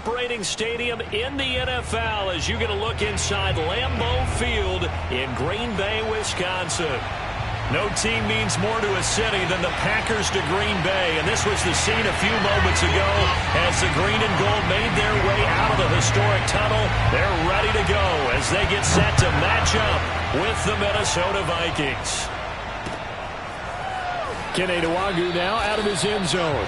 operating stadium in the NFL as you get a look inside Lambeau Field in Green Bay, Wisconsin. No team means more to a city than the Packers to Green Bay, and this was the scene a few moments ago as the green and gold made their way out of the historic tunnel. They're ready to go as they get set to match up with the Minnesota Vikings. Kene Nwangwu now out of his end zone.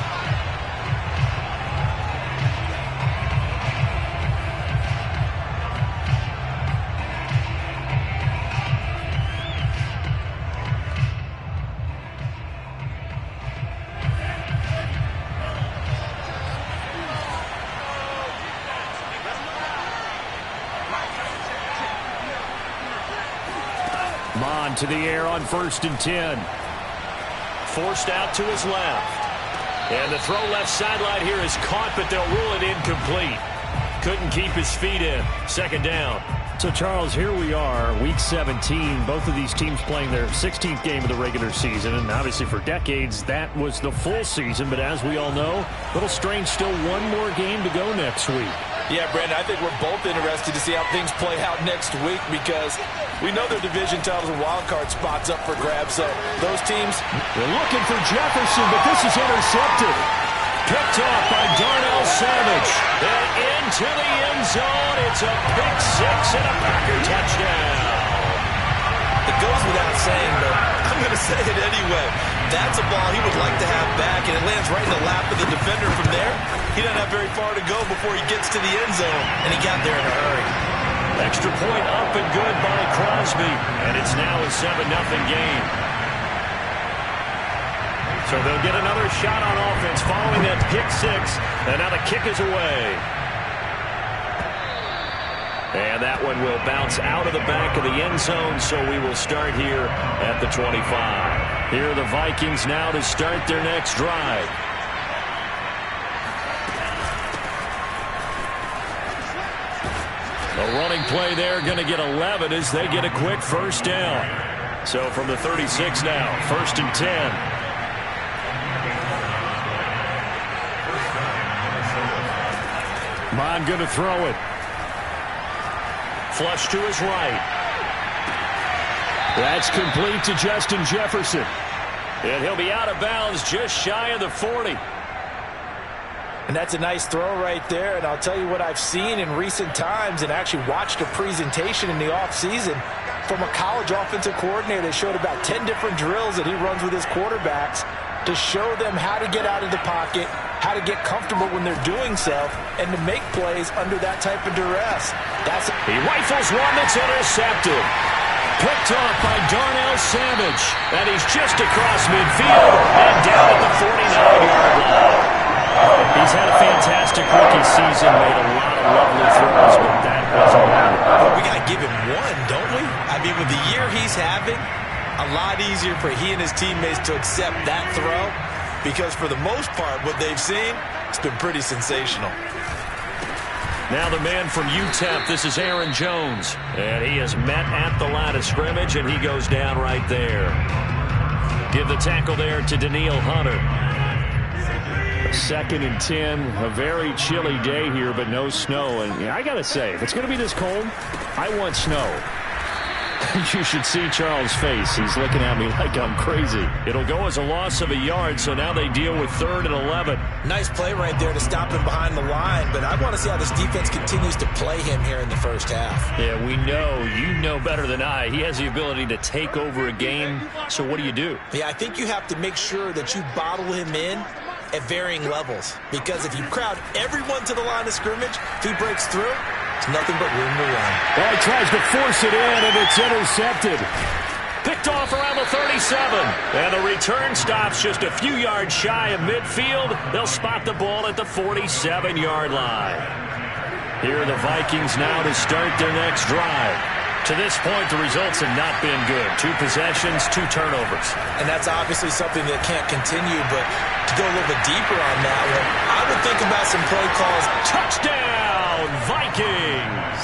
Mond to the air on 1st and 10. Forced out to his left. And the throw left sideline here is caught, but they'll rule it incomplete. Couldn't keep his feet in. 2nd down. So, Charles, here we are, Week 17. Both of these teams playing their 16th game of the regular season. And obviously for decades, that was the full season. But as we all know, a little strange, still one more game to go next week. Yeah, Brandon, I think we're both interested to see how things play out next week because we know their division titles and wild card spots up for grabs. So those teams, they're looking for Jefferson, but this is intercepted. Picked off by Darnell Savage. And into the end zone. It's a pick six and a Packer touchdown. It goes without saying, but I'm going to say it anyway. That's a ball he would like to have back, and it lands right in the lap of the defender from there. He doesn't have very far to go before he gets to the end zone, and he got there in a hurry. Extra point up and good by Crosby, and it's now a 7-0 game. So they'll get another shot on offense following that pick six, and now the kick is away. And that one will bounce out of the back of the end zone, so we will start here at the 25. Here are the Vikings now to start their next drive. A running play there, going to get 11 as they get a quick 1st down. So from the 36 now, 1st and 10. Mond going to throw it. Flush to his right. That's complete to Justin Jefferson. And he'll be out of bounds just shy of the 40. And that's a nice throw right there. And I'll tell you what I've seen in recent times and actually watched a presentation in the offseason from a college offensive coordinator that showed about 10 different drills that he runs with his quarterbacks to show them how to get out of the pocket, how to get comfortable when they're doing so, and to make plays under that type of duress. He rifles one that's intercepted. Picked off by Darnell Savage. And he's just across midfield and down at the 49-yard line. He's had a fantastic rookie season, made a lot of lovely throws, but that wasn't one. Well, we got to give him one, don't we? I mean, with the year he's having, a lot easier for he and his teammates to accept that throw because for the most part, what they've seen, it's been pretty sensational. Now the man from UTEP, this is Aaron Jones. And he is met at the line of scrimmage, and he goes down right there. Give the tackle there to Danielle Hunter. 2nd and 10, a very chilly day here, but no snow. And I got to say, if it's going to be this cold, I want snow. You should see Charles' face. He's looking at me like I'm crazy. It'll go as a loss of a yard, so now they deal with 3rd and 11. Nice play right there to stop him behind the line, but I want to see how this defense continues to play him here in the first half. Yeah, we know. You know better than I. He has the ability to take over a game, so what do? Yeah, I think you have to make sure that you bottle him in at varying levels, because if you crowd everyone to the line of scrimmage, if he breaks through, it's nothing but room to run. Well, he tries to force it in, and it's intercepted. Picked off around the 37. And the return stops just a few yards shy of midfield. They'll spot the ball at the 47-yard line. Here are the Vikings now to start their next drive. To this point, the results have not been good. 2 possessions, 2 turnovers. And that's obviously something that can't continue, but to go a little bit deeper on that one, I would think about some play calls. Touchdown, Vikings!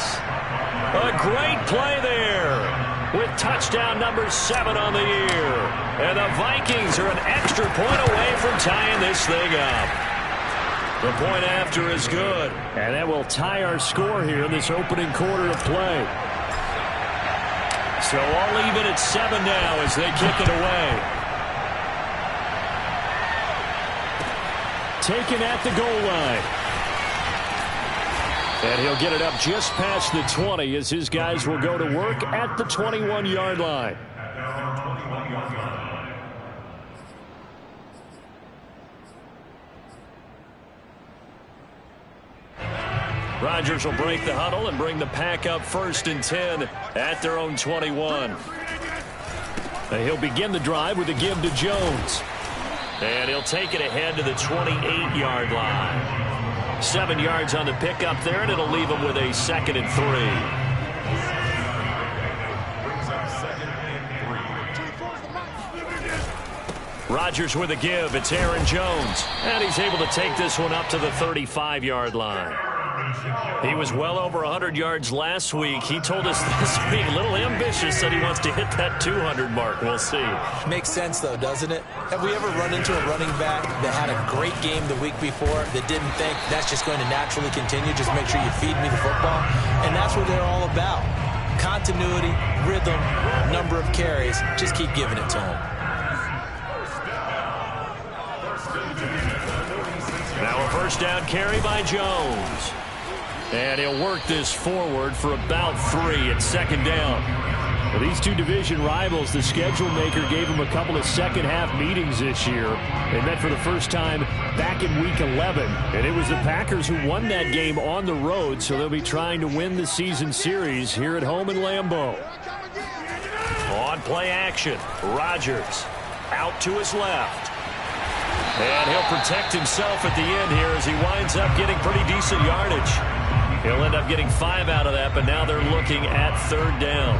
A great play there with touchdown number 7 on the year. And the Vikings are an extra point away from tying this thing up. The point after is good. And that will tie our score here in this opening quarter of play. So all even at 7 now as they kick it away. Taken at the goal line. And he'll get it up just past the 20 as his guys will go to work at the 21-yard line. Rodgers will break the huddle and bring the Pack up 1st and 10 at their own 21. And he'll begin the drive with a give to Jones. And he'll take it ahead to the 28-yard line. 7 yards on the pickup there, and it'll leave him with a 2nd and 3. Rodgers with a give. It's Aaron Jones. And he's able to take this one up to the 35-yard line. He was well over 100 yards last week. He told us this week, a little ambitious, that he wants to hit that 200 mark. We'll see. Makes sense, though, doesn't it? Have we ever run into a running back that had a great game the week before that didn't think that's just going to naturally continue? Just make sure you feed me the football. And that's what they're all about. Continuity, rhythm, number of carries. Just keep giving it to him. Now a first down carry by Jones. And he'll work this forward for about 3 at 2nd down. Well, these two division rivals, the schedule maker gave them a couple of second-half meetings this year. They met for the first time back in Week 11. And it was the Packers who won that game on the road, so they'll be trying to win the season series here at home in Lambeau. On play action, Rodgers out to his left. And he'll protect himself at the end here as he winds up getting pretty decent yardage. He'll end up getting 5 out of that, but now they're looking at 3rd down.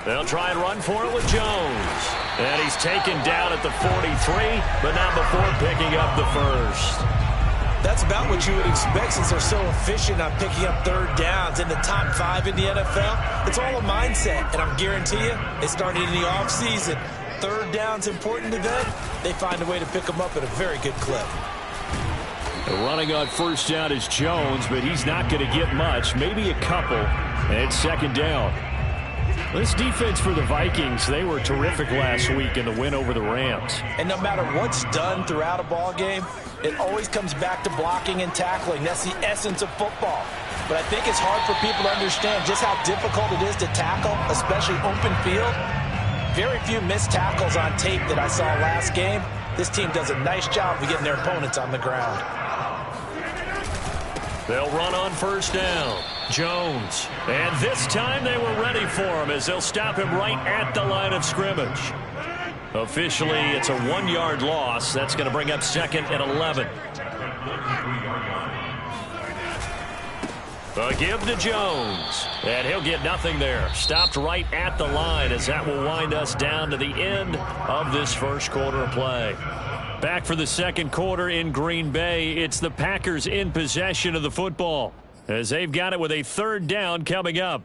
They'll try and run for it with Jones. And he's taken down at the 43, but not before picking up the first. That's about what you would expect since they're so efficient on picking up 3rd downs in the top 5 in the NFL. It's all a mindset, and I guarantee you, it started in the offseason. 3rd down's important to them. They find a way to pick them up at a very good clip. Running on first down is Jones, but he's not going to get much, maybe a couple, and it's 2nd down. This defense for the Vikings, they were terrific last week in the win over the Rams. And no matter what's done throughout a ball game, it always comes back to blocking and tackling. That's the essence of football. But I think it's hard for people to understand just how difficult it is to tackle, especially open field. Very few missed tackles on tape that I saw last game. This team does a nice job of getting their opponents on the ground. They'll run on first down. Jones. And this time they were ready for him as they'll stop him right at the line of scrimmage. Officially, it's a 1-yard loss. That's going to bring up 2nd and 11. A give to Jones. And he'll get nothing there. Stopped right at the line as that will wind us down to the end of this first quarter of play. Back for the second quarter in Green Bay. It's the Packers in possession of the football as they've got it with a 3rd down coming up.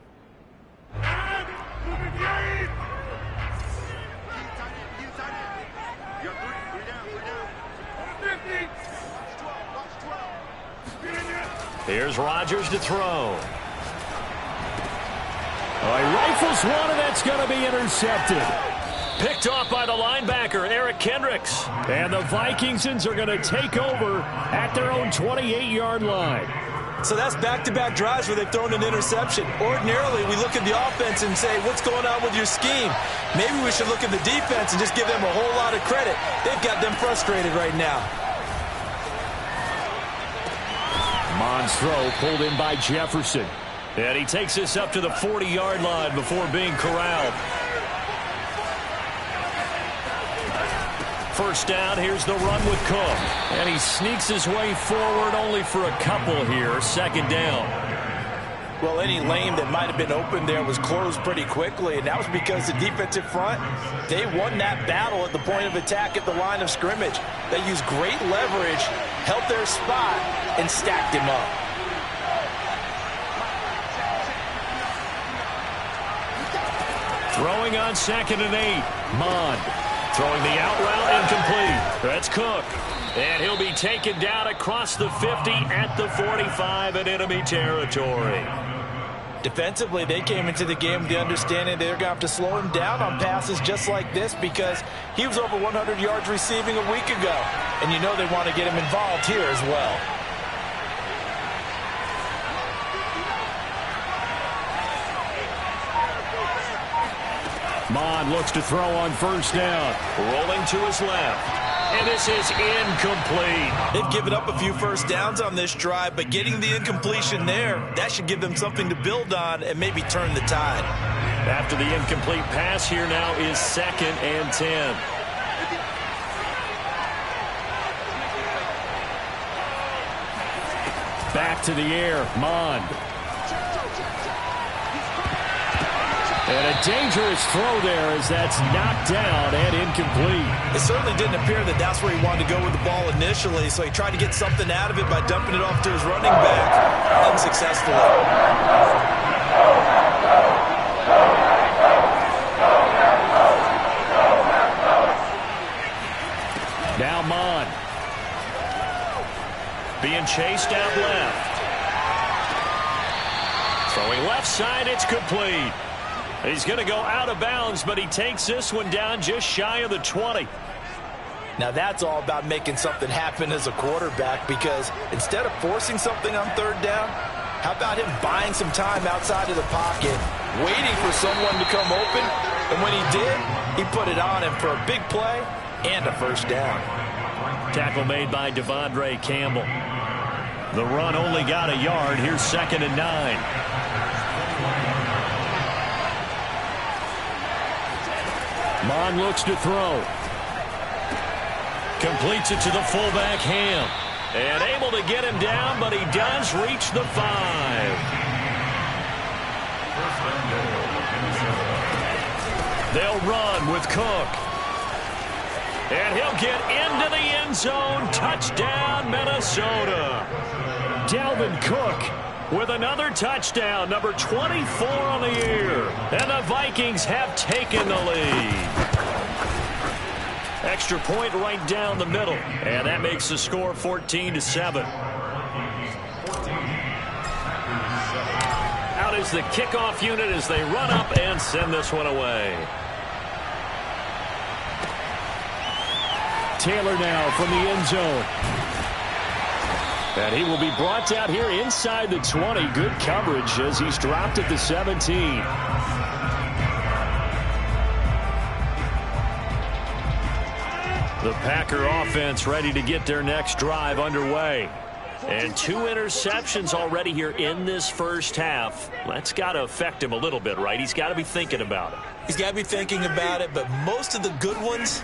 Here's Rodgers to throw. He rifles one, and that's going to be intercepted. Picked off by the linebacker, Eric Kendricks. And the Vikingsons are going to take over at their own 28-yard line. So that's back-to-back drives where they've thrown an interception. Ordinarily, we look at the offense and say, what's going on with your scheme? Maybe we should look at the defense and just give them a whole lot of credit. They've got them frustrated right now. Mond's throw pulled in by Jefferson. And he takes this up to the 40-yard line before being corralled. First down, here's the run with Cook. And he sneaks his way forward only for a couple here. 2nd down. Well, any lane that might have been open there was closed pretty quickly, and that was because the defensive front, they won that battle at the point of attack at the line of scrimmage. They used great leverage, held their spot, and stacked him up. Throwing on 2nd and 8. Mond throwing the out route incomplete. That's Cook. And he'll be taken down across the 50 at the 45 in enemy territory. Defensively, they came into the game with the understanding they're going to have to slow him down on passes just like this because he was over 100 yards receiving a week ago. And you know they want to get him involved here as well. Mond looks to throw on 1st down. Rolling to his left. And this is incomplete. They've given up a few 1st downs on this drive, but getting the incompletion there, that should give them something to build on and maybe turn the tide. After the incomplete pass, here now is 2nd and 10. Back to the air, Mond. And a dangerous throw there as that's knocked down and incomplete. It certainly didn't appear that that's where he wanted to go with the ball initially, so he tried to get something out of it by dumping it off to his running back unsuccessfully. Now Mond. Being chased out left. Throwing left side, it's complete. He's going to go out of bounds, but he takes this one down just shy of the 20. Now that's all about making something happen as a quarterback because instead of forcing something on 3rd down, how about him buying some time outside of the pocket, waiting for someone to come open, and when he did, he put it on him for a big play and a 1st down. Tackle made by Devondre Campbell. The run only got a yard. Here's 2nd and 9. Mond looks to throw. Completes it to the fullback, Ham. And able to get him down, but he does reach the 5. They'll run with Cook. And he'll get into the end zone. Touchdown, Minnesota. Dalvin Cook with another touchdown, number 24 on the year. And the Vikings have taken the lead. Extra point right down the middle. And that makes the score 14-7. Out is the kickoff unit as they run up and send this one away. Taylor now from the end zone. And he will be brought out here inside the 20. Good coverage as he's dropped at the 17. The Packer offense ready to get their next drive underway. And 2 interceptions already here in this first half. That's got to affect him a little bit, right? He's got to be thinking about it. He's got to be thinking about it, but most of the good ones,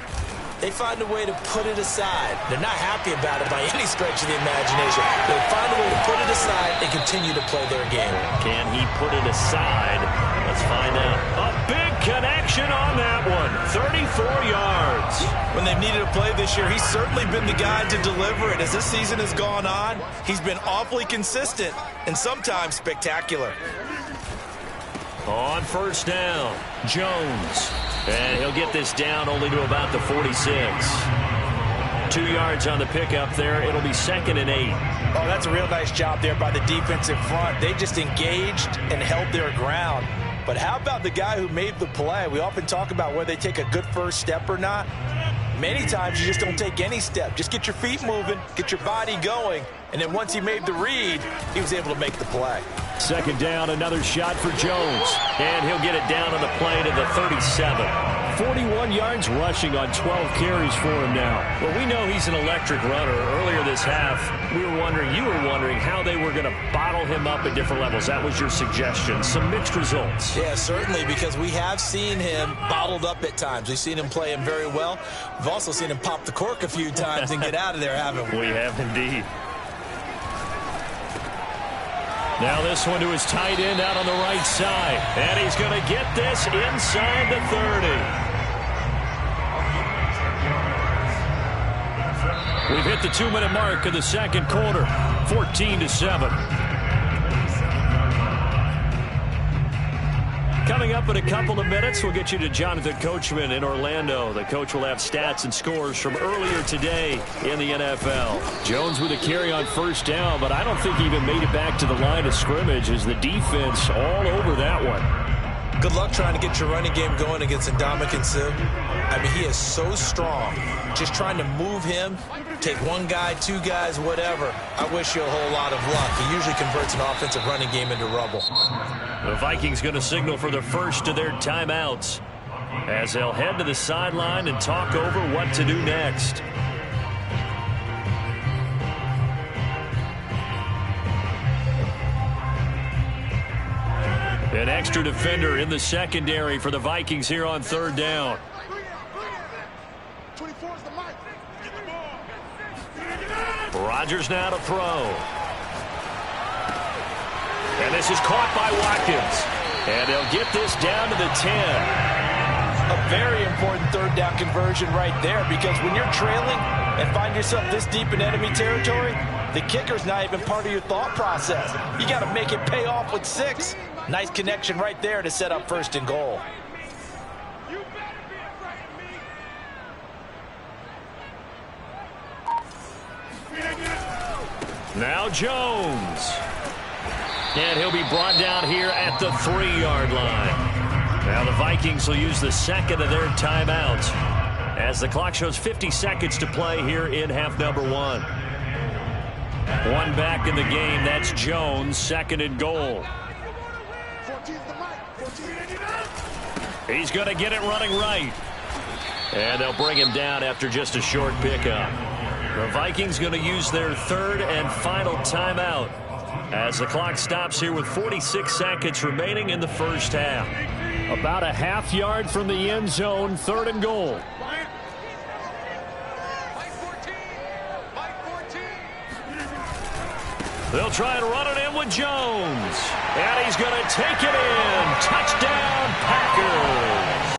they find a way to put it aside. They're not happy about it by any stretch of the imagination. They find a way to put it aside and continue to play their game. Can he put it aside? Let's find out. A big connection on that one. 34 yards. When they've needed a play this year, he's certainly been the guy to deliver it. As this season has gone on, he's been awfully consistent and sometimes spectacular. On 1st down, Jones. And he'll get this down only to about the 46. 2 yards on the pickup there. It'll be 2nd and 8. Oh, that's a real nice job there by the defensive front. They just engaged and held their ground. But how about the guy who made the play? We often talk about whether they take a good first step or not. Many times you just don't take any step. Just get your feet moving, get your body going, and then once he made the read, he was able to make the play. 2nd down, another shot for Jones. And he'll get it down on the play to the 37. 41 yards rushing on 12 carries for him now. Well, we know he's an electric runner. Earlier this half, you were wondering how they were going to bottle him up at different levels. That was your suggestion. Some mixed results. Yeah, certainly, because we have seen him bottled up at times. We've seen him play him very well. We've also seen him pop the cork a few times and get out of there, haven't we? We have indeed. Now this one to his tight end out on the right side. And he's going to get this inside the 30. We've hit the 2-minute mark of the second quarter. 14-7. Coming up in a couple of minutes, we'll get you to Jonathan Coachman in Orlando. The coach will have stats and scores from earlier today in the NFL. Jones with a carry on first down, but I don't think he even made it back to the line of scrimmage as the defense all over that one. Good luck trying to get your running game going against Ndamukong Suh. I mean, he is so strong. Just trying to move him, take one guy, two guys, whatever. I wish you a whole lot of luck. He usually converts an offensive running game into rubble. The Vikings going to signal for the first of their timeouts as they'll head to the sideline and talk over what to do next. An extra defender in the secondary for the Vikings here on third down. Rodgers now to throw. And this is caught by Watkins. And they'll get this down to the 10. A very important third down conversion right there, because when you're trailing and find yourself this deep in enemy territory, the kicker's not even part of your thought process. You got to make it pay off with 6. Nice connection right there to set up first and goal. Now Jones. And he'll be brought down here at the 3-yard line. Now the Vikings will use the second of their timeouts as the clock shows 50 seconds to play here in half number 1. One back in the game. That's Jones, second and goal. He's going to get it running right. And they'll bring him down after just a short pickup. The Vikings going to use their third and final timeout as the clock stops here with 46 seconds remaining in the first half. About a half yard from the end zone, third and goal. They'll try and run it in with Jones. And he's going to take it in. Touchdown, Packers.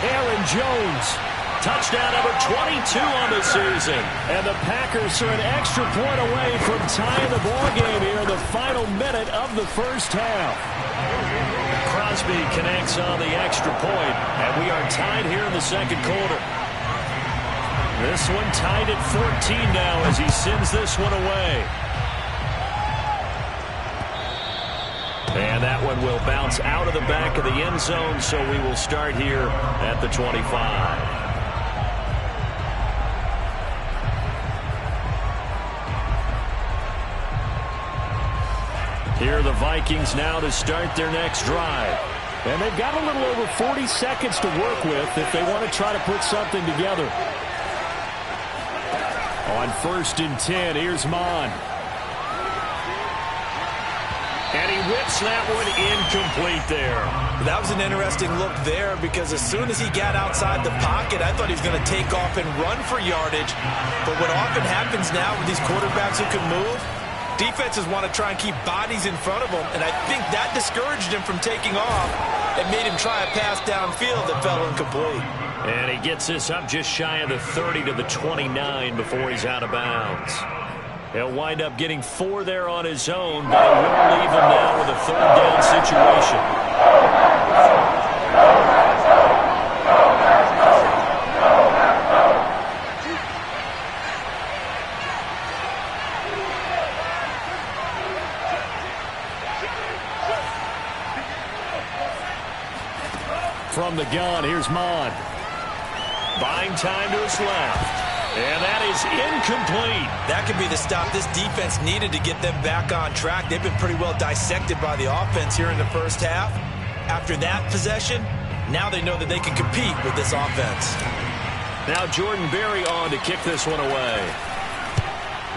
Aaron Jones. Touchdown number 22 on the season. And the Packers are an extra point away from tying the ballgame here in the final minute of the first half. Crosby connects on the extra point, and we are tied here in the second quarter. This one tied at 14 now as he sends this one away. And that one will bounce out of the back of the end zone, so we will start here at the 25. Here are the Vikings now to start their next drive. And they've got a little over 40 seconds to work with if they want to try to put something together. On 1st and 10, here's Mon. And he whips that one incomplete there. That was an interesting look there, because as soon as he got outside the pocket, I thought he was going to take off and run for yardage. But what often happens now with these quarterbacks who can move, defenses want to try and keep bodies in front of them, and I think that discouraged him from taking off and made him try a pass downfield that fell incomplete. And he gets this up just shy of the 30 to the 29 before he's out of bounds. He'll wind up getting 4 there on his own, but he will leave him now with a third down situation. From the gun, here's Mon. Buying time to his left. And that is incomplete. That could be the stop this defense needed to get them back on track. They've been pretty well dissected by the offense here in the first half. After that possession, now they know that they can compete with this offense. Now Jordan Berry on to kick this one away.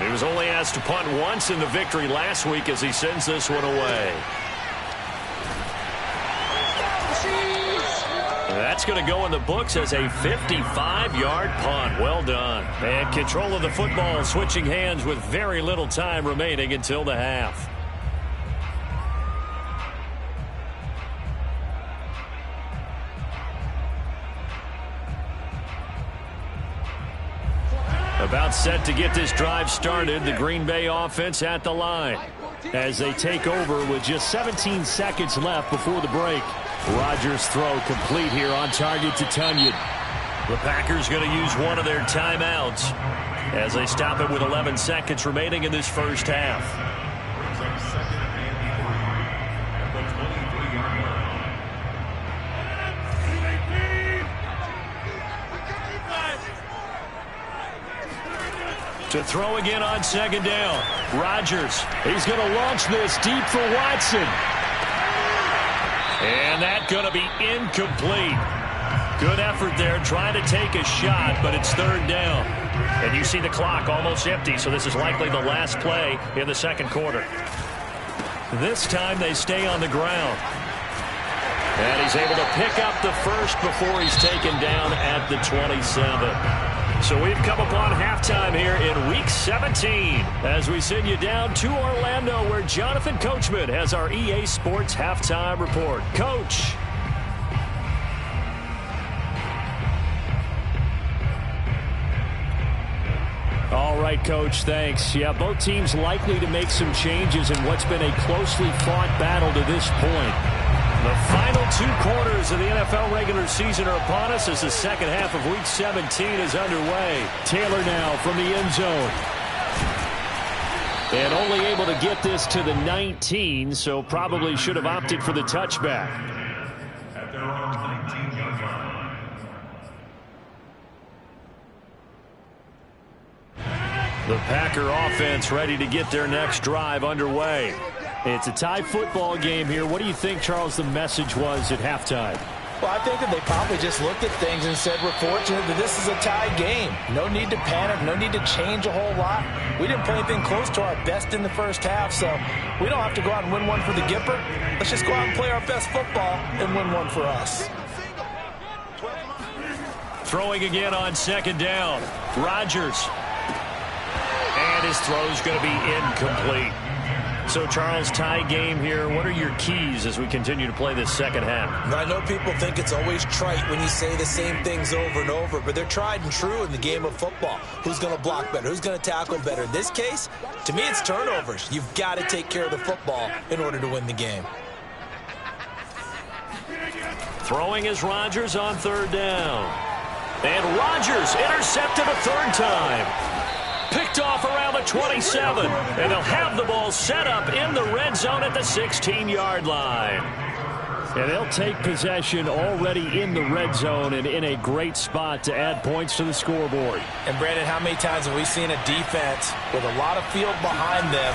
He was only asked to punt once in the victory last week as he sends this one away. That's going to go in the books as a 55-yard punt. Well done. And control of the football switching hands with very little time remaining until the half. About set to get this drive started. The Green Bay offense at the line as they take over with just 17 seconds left before the break. Rodgers' throw complete here on target to Tonyan. The Packers going to use one of their timeouts as they stop it with 11 seconds remaining in this first half. To throw again on second down. Rodgers. He's going to launch this deep for Watson. And that's going to be incomplete. Good effort there, trying to take a shot, but it's third down. And you see the clock almost empty, so this is likely the last play in the second quarter. This time they stay on the ground. And he's able to pick up the first before he's taken down at the 27. So we've come upon halftime here in Week 17 as we send you down to Orlando where Jonathan Coachman has our EA Sports Halftime Report. Coach. All right, Coach, thanks. Yeah, both teams likely to make some changes in what's been a closely fought battle to this point. The final two quarters of the NFL regular season are upon us as the second half of Week 17 is underway. Taylor now from the end zone. And only able to get this to the 19, so probably should have opted for the touchback. At their own 19-yard line. The Packer offense ready to get their next drive underway. It's a tie football game here. What do you think, Charles, the message was at halftime? Well, I think that they probably just looked at things and said, we're fortunate that this is a tie game. No need to panic. No need to change a whole lot. We didn't play anything close to our best in the first half, so we don't have to go out and win one for the Gipper. Let's just go out and play our best football and win one for us. Throwing again on second down. Rodgers. And his throw's going to be incomplete. So, Charles, tie game here. What are your keys as we continue to play this second half? I know people think it's always trite when you say the same things over and over, but they're tried and true in the game of football. Who's going to block better? Who's going to tackle better? In this case, to me, it's turnovers. You've got to take care of the football in order to win the game. Throwing is Rodgers on third down. And Rodgers intercepted a third time. Picked off around the 27, and they'll have the ball set up in the red zone at the 16-yard line. And they'll take possession already in the red zone and in a great spot to add points to the scoreboard. And, Brandon, how many times have we seen a defense with a lot of field behind them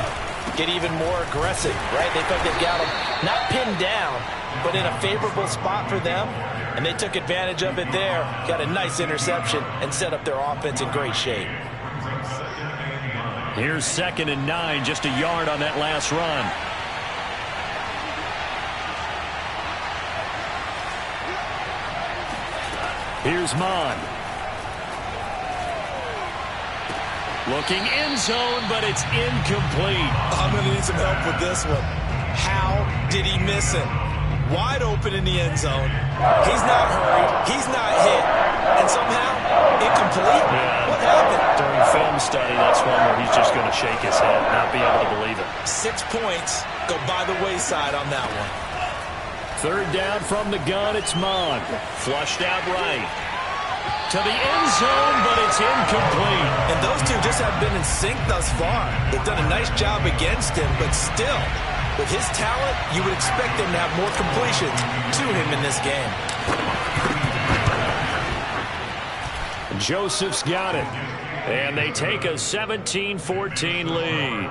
get even more aggressive, right? They think they've got them not pinned down, but in a favorable spot for them, and they took advantage of it there, got a nice interception, and set up their offense in great shape. Here's 2nd and 9, just a yard on that last run. Here's Mon. Looking end zone, but it's incomplete. I'm going to need some help with this one. How did he miss it? Wide open in the end zone. He's not hurried. He's not hit. And somehow, incomplete? Yeah. What happened? During film study, that's one where he's just going to shake his head, not be able to believe it. 6 points go by the wayside on that one. Third down from the gun, it's Mon. Flushed out right. To the end zone, but it's incomplete. And those two just have been in sync thus far. They've done a nice job against him, but still, with his talent, you would expect them to have more completions to him in this game. Joseph's got it. And they take a 17-14 lead.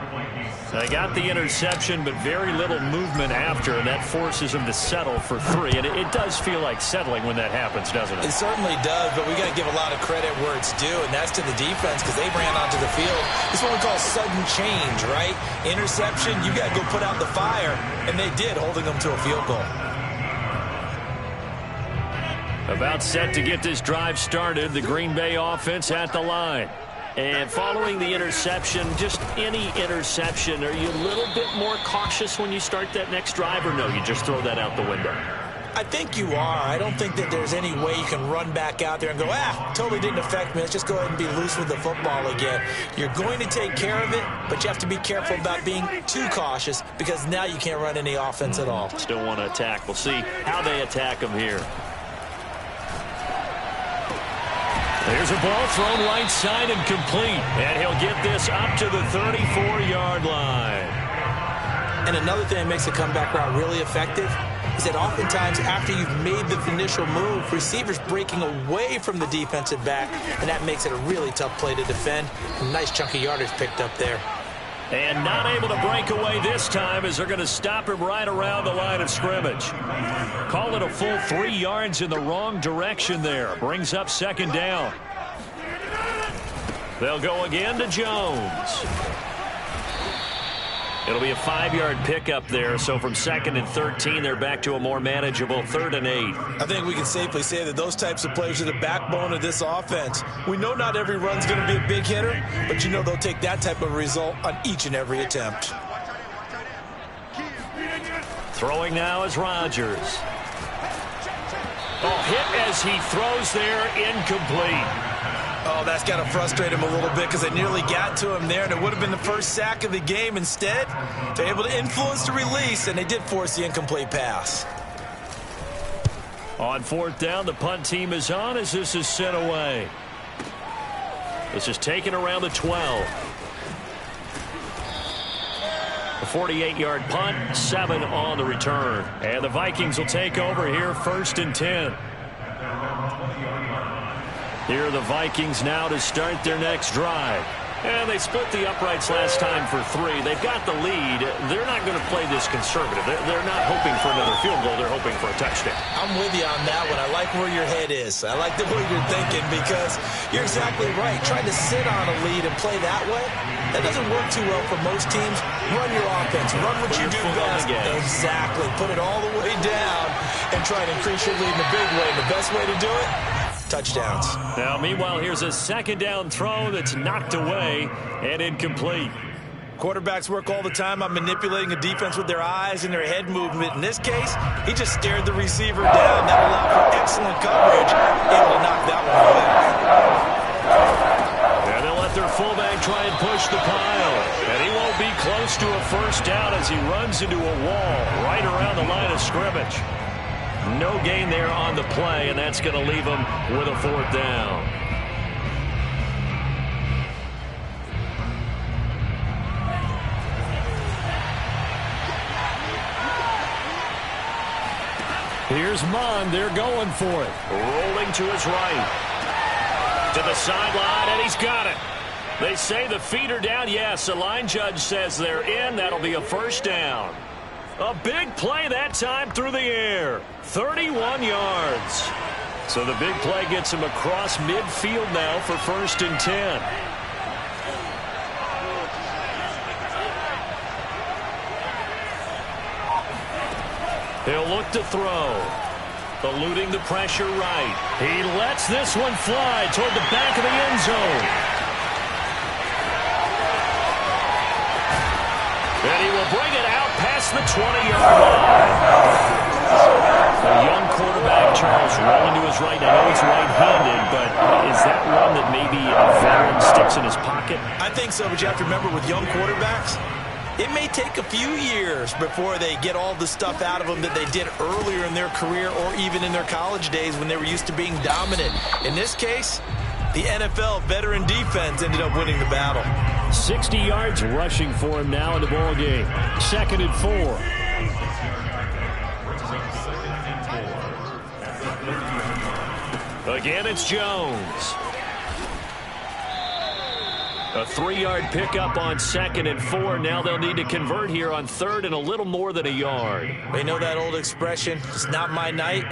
They got the interception, but very little movement after, and that forces them to settle for 3. And it does feel like settling when that happens, doesn't it? It certainly does, but we got to give a lot of credit where it's due, and that's to the defense because they ran onto the field. This is what we call sudden change, right? Interception, you got to go put out the fire, and they did, holding them to a field goal. About set to get this drive started, the Green Bay offense at the line. And following the interception, just any interception, are you a little bit more cautious when you start that next drive, or no, you just throw that out the window? I think you are. I don't think that there's any way you can run back out there and go, totally didn't affect me. Let's just go ahead and be loose with the football again. You're going to take care of it, but you have to be careful about being too cautious because now you can't run any offense at all. Still want to attack. We'll see how they attack them here. There's a ball thrown right side and complete. And he'll get this up to the 34-yard line. And another thing that makes a comeback route really effective is that oftentimes after you've made the initial move, receivers breaking away from the defensive back, and that makes it a really tough play to defend. A nice chunk of yardage picked up there. And not able to break away this time as they're going to stop him right around the line of scrimmage. Call it a full 3 yards in the wrong direction there. Brings up second down. They'll go again to Jones. It'll be a 5-yard pickup there, so from 2nd and 13, they're back to a more manageable 3rd and 8. I think we can safely say that those types of plays are the backbone of this offense. We know not every run's going to be a big hitter, but you know they'll take that type of result on each and every attempt. Throwing now is Rodgers. Oh, hit as he throws there, incomplete. Oh, that's got to frustrate him a little bit because they nearly got to him there, and it would have been the first sack of the game. Instead, they're able to influence the release, and they did force the incomplete pass. On 4th down, the punt team is on as this is sent away. This is taken around the 12. A 48-yard punt, 7 on the return. And the Vikings will take over here 1st and 10. Here are the Vikings now to start their next drive. And they split the uprights last time for 3. They've got the lead. They're not going to play this conservative. They're not hoping for another field goal. They're hoping for a touchdown. I'm with you on that one. I like where your head is. I like the way you're thinking because you're exactly right. Trying to sit on a lead and play that way, that doesn't work too well for most teams. Run your offense. Run what you do best. Exactly. Put it all the way down and try to increase your lead in a big way. And the best way to do it? Touchdowns. Now, meanwhile, here's a 2nd down throw that's knocked away and incomplete. Quarterbacks work all the time on manipulating a defense with their eyes and their head movement. In this case, he just stared the receiver down. That allowed for excellent coverage. Able to knock that one away. And they'll let their fullback try and push the pile. And he won't be close to a 1st down as he runs into a wall right around the line of scrimmage. No gain there on the play, and that's going to leave him with a 4th down. Here's Mond. They're going for it. Rolling to his right. To the sideline, and he's got it. They say the feet are down. Yes, the line judge says they're in. That'll be a 1st down. A big play that time through the air. 31 yards. So the big play gets him across midfield now for 1st and 10. He'll look to throw. Eluding the pressure right. He lets this one fly toward the back of the end zone. And he will bring it out past the 20-yard line. A young quarterback, Charles, rolling to his right. I know he's right-handed, but is that one that maybe a veteran sticks in his pocket? I think so, but you have to remember with young quarterbacks, it may take a few years before they get all the stuff out of them that they did earlier in their career or even in their college days when they were used to being dominant. In this case, the NFL veteran defense ended up winning the battle. 60 yards rushing for him now in the ball game. 2nd and 4. Again, it's Jones. A 3-yard pickup on 2nd and 4. Now they'll need to convert here on 3rd and a little more than a yard. They know that old expression, it's not my night.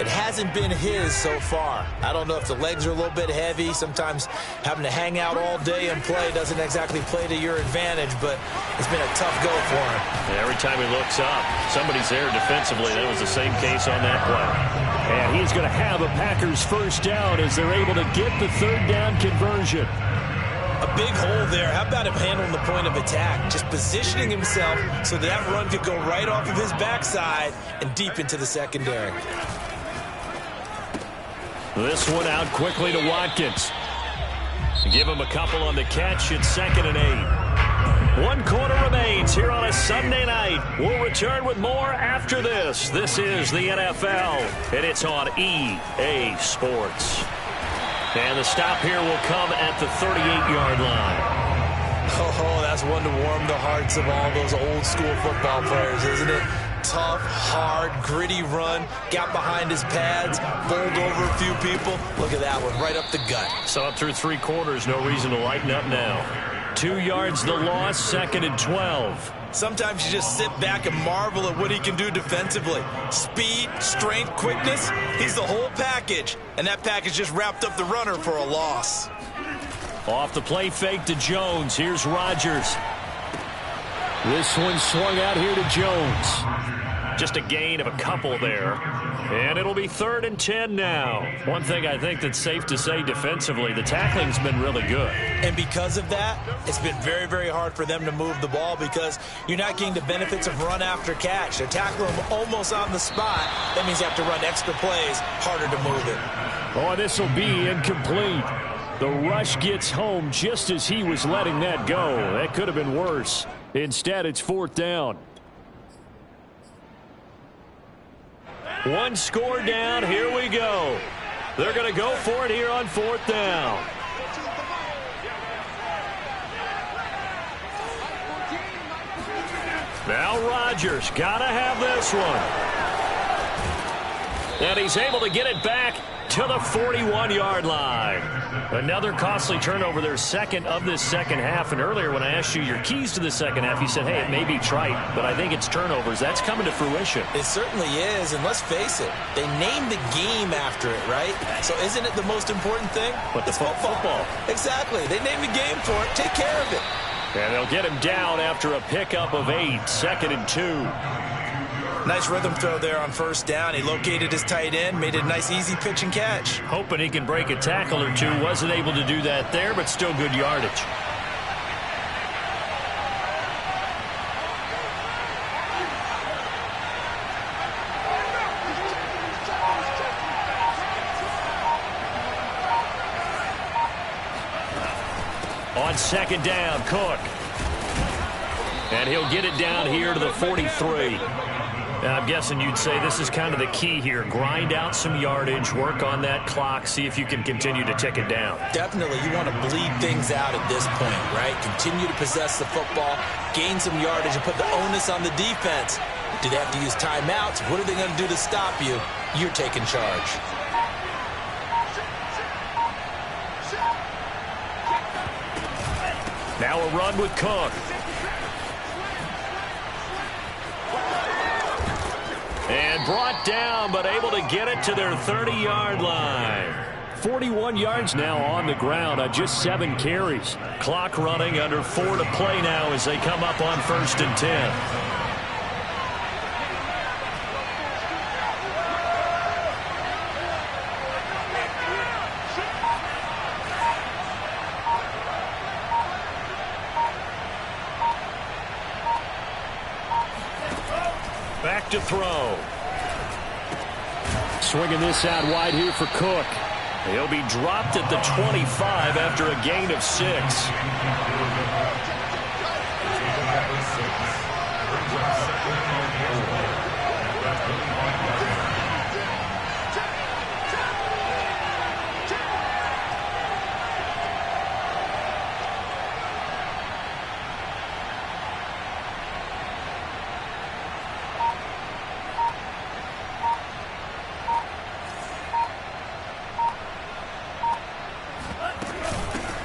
It hasn't been his so far. I don't know if the legs are a little bit heavy. Sometimes having to hang out all day and play doesn't exactly play to your advantage, but it's been a tough go for him. And every time he looks up, somebody's there defensively. That was the same case on that play. And he's going to have a Packers 1st down as they're able to get the 3rd down conversion. A big hole there. How about him handling the point of attack? Just positioning himself so that run could go right off of his backside and deep into the secondary. This one out quickly to Watkins. Give him a couple on the catch. It's 2nd and 8. 1 quarter remains here on a Sunday night. We'll return with more after this. This is the NFL, and it's on EA Sports. And the stop here will come at the 38-yard line. Oh, that's one to warm the hearts of all those old school football players, isn't it? Tough, hard, gritty run. Got behind his pads, bowled over a few people. Look at that one, right up the gut. So up through 3 quarters, no reason to lighten up now. 2 yards the loss, 2nd and 12. Sometimes you just sit back and marvel at what he can do defensively. Speed, strength, quickness, he's the whole package. And that package just wrapped up the runner for a loss. Off the play fake to Jones. Here's Rodgers. This one swung out here to Jones. Just a gain of a couple there. And it'll be 3rd and 10 now. One thing I think that's safe to say defensively, the tackling's been really good. And because of that, it's been very, very hard for them to move the ball because you're not getting the benefits of run after catch. They're tackling them almost on the spot. That means you have to run extra plays, harder to move it. Oh, this will be incomplete. The rush gets home just as he was letting that go. That could have been worse. Instead, it's 4th down. 1 score down. Here we go. They're going to go for it here on 4th down. Now Rodgers got to have this one. And he's able to get it back to the 41-yard line. Another costly turnover, their 2nd of this second half. And earlier when I asked you your keys to the second half, you said, hey, it may be trite, but I think it's turnovers. That's coming to fruition. It certainly is, and let's face it, they named the game after it, right? So isn't it the most important thing? But it's football. Exactly. They named the game for it. Take care of it. And they'll get him down after a pickup of 8, 2nd and 2. Nice rhythm throw there on 1st down. He located his tight end, made it a nice easy pitch and catch. Hoping he can break a tackle or two. Wasn't able to do that there, but still good yardage. On 2nd down, Cook. And he'll get it down here to the 43. Now, I'm guessing you'd say this is kind of the key here. Grind out some yardage, work on that clock, see if you can continue to tick it down. Definitely. You want to bleed things out at this point, right? Continue to possess the football, gain some yardage, and put the onus on the defense. Do they have to use timeouts? What are they going to do to stop you? You're taking charge. Now a run with Cook. And brought down, but able to get it to their 30-yard line. 41 yards now on the ground on just 7 carries. Clock running, under 4 to play now as they come up on 1st and 10. Back to throw. Swinging this out wide here for Cook. He'll be dropped at the 25 after a gain of 6.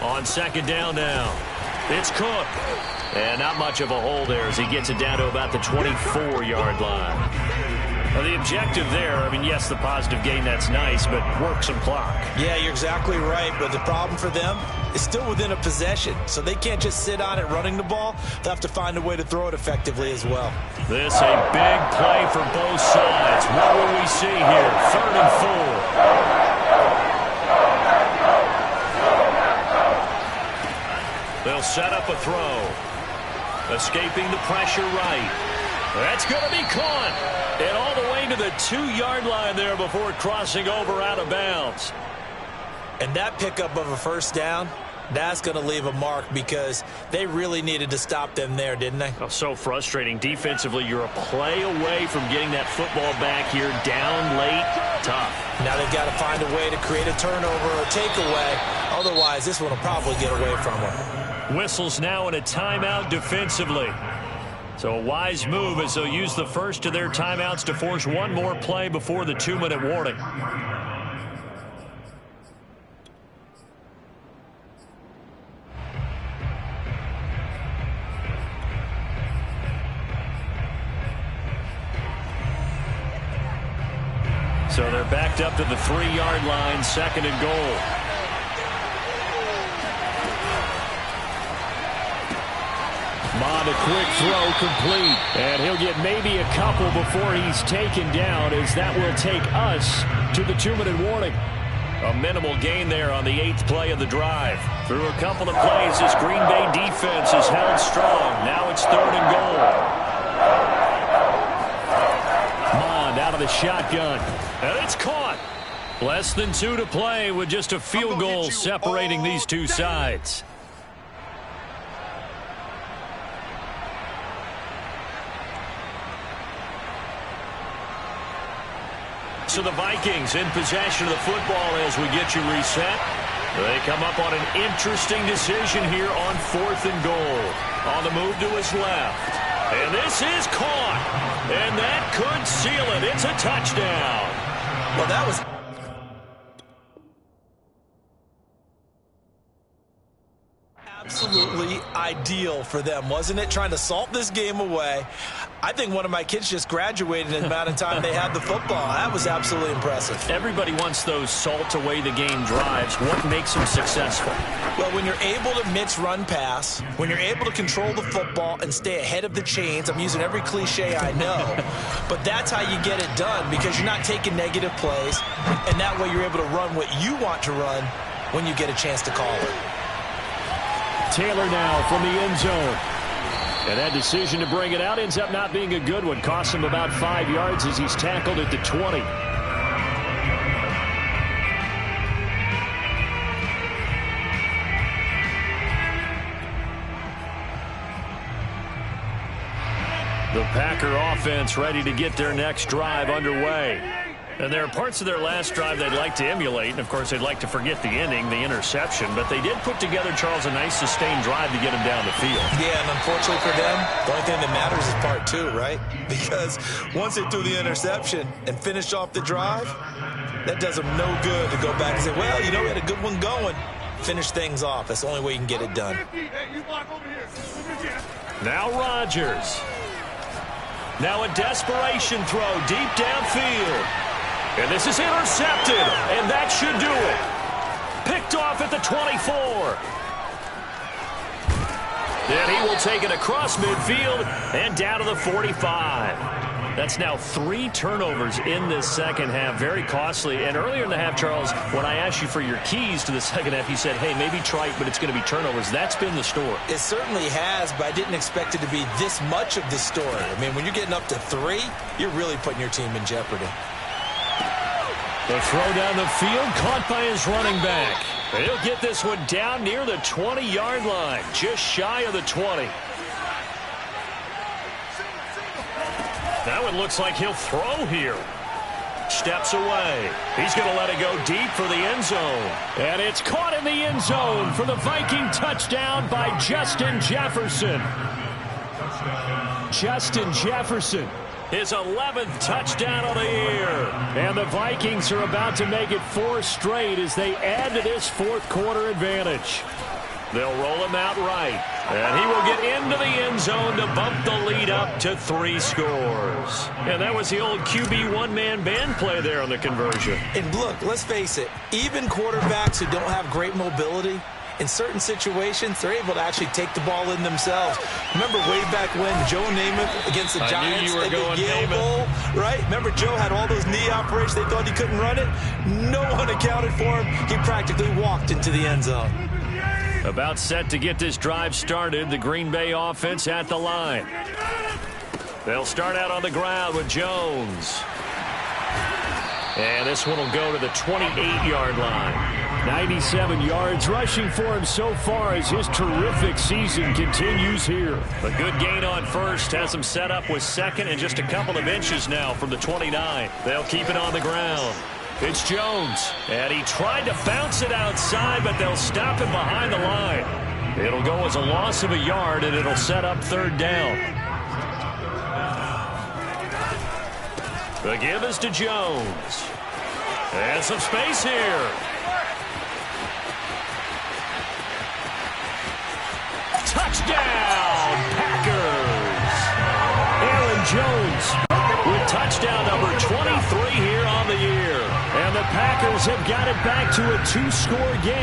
On 2nd down now, it's Cook. And not much of a hole there as he gets it down to about the 24-yard line. Well, the objective there, I mean, yes, the positive gain, that's nice, but work some clock. Yeah, you're exactly right, but the problem for them is still within a possession, so they can't just sit on it running the ball. They'll have to find a way to throw it effectively as well. This a big play for both sides. What will we see here? 3rd and 4. set up a throw. Escaping the pressure right. That's going to be caught. And all the way to the 2-yard line there before crossing over out of bounds. And that pickup of a first down, that's going to leave a mark because they really needed to stop them there, didn't they? Oh, so frustrating. Defensively, you're a play away from getting that football back here. Down late, tough. Now they've got to find a way to create a turnover or takeaway. Otherwise, this one will probably get away from them. Whistles now in a timeout defensively. So a wise move as they'll use the first of their timeouts to force one more play before the 2-minute warning. So they're backed up to the 3-yard line, 2nd and goal. Mond, a quick throw complete. And he'll get maybe a couple before he's taken down, as that will take us to the 2-minute warning. A minimal gain there on the 8th play of the drive. Through a couple of plays, this Green Bay defense is held strong. Now it's 3rd and goal. Mond out of the shotgun. And it's caught. Less than 2 to play with just a field goal separating these two sides. So the Vikings in possession of the football as we get you reset. They come up on an interesting decision here on 4th and goal. On the move to his left. And this is caught. And that could seal it. It's a touchdown. Well, that was absolutely ideal for them, wasn't it? Trying to salt this game away. I think one of my kids just graduated in the amount of time they had the football. That was absolutely impressive. Everybody wants those salt away the game drives. What makes them successful? Well, when you're able to mix run pass, when you're able to control the football and stay ahead of the chains, I'm using every cliche I know, but that's how you get it done because you're not taking negative plays, and that way you're able to run what you want to run when you get a chance to call it. Taylor now from the end zone. And that decision to bring it out ends up not being a good one. Costs him about 5 yards as he's tackled at the 20. The Packer offense ready to get their next drive underway. And there are parts of their last drive they'd like to emulate. And, of course, they'd like to forget the ending, the interception. But they did put together, Charles, a nice sustained drive to get them down the field. Yeah, and unfortunately for them, the only thing that matters is part 2, right? Because once they threw the interception and finished off the drive, that does them no good to go back and say, well, you know, we had a good one going. Finish things off. That's the only way you can get it done. Now Rodgers. Now a desperation throw deep downfield. And this is intercepted, and that should do it. Picked off at the 24. Then he will take it across midfield and down to the 45. That's now 3 turnovers in this second half. Very costly. And earlier in the half, Charles, when I asked you for your keys to the second half, you said, hey, maybe try it, but it's going to be turnovers. That's been the story. It certainly has, but I didn't expect it to be this much of the story. I mean, when you're getting up to 3, you're really putting your team in jeopardy. The throw down the field, caught by his running back. He'll get this one down near the 20-yard line, just shy of the 20. That one looks like he'll throw here. Steps away. He's going to let it go deep for the end zone. And it's caught in the end zone for the Viking touchdown by Justin Jefferson. Justin Jefferson. His 11th touchdown of the year. And the Vikings are about to make it 4 straight as they add to this fourth-quarter advantage. They'll roll him out right. And he will get into the end zone to bump the lead up to 3 scores. And that was the old QB one-man band play there on the conversion. And look, let's face it, even quarterbacks who don't have great mobility, in certain situations, they're able to actually take the ball in themselves. Remember way back when Joe Namath against the Giants at the Yale Bowl, right? Remember Joe had all those knee operations. They thought he couldn't run it. No one accounted for him. He practically walked into the end zone. About set to get this drive started. The Green Bay offense at the line. They'll start out on the ground with Jones. And this one will go to the 28-yard line. 97 yards rushing for him so far as his terrific season continues here. A good gain on first. Has him set up with second and just a couple of inches now from the 29. They'll keep it on the ground. It's Jones. And he tried to bounce it outside, but they'll stop him behind the line. It'll go as a loss of a yard, and it'll set up third down. The give is to Jones. And some space here. Touchdown, Packers! Aaron Jones With touchdown number 23 here on the year. and the Packers have got it back to a 2-score game.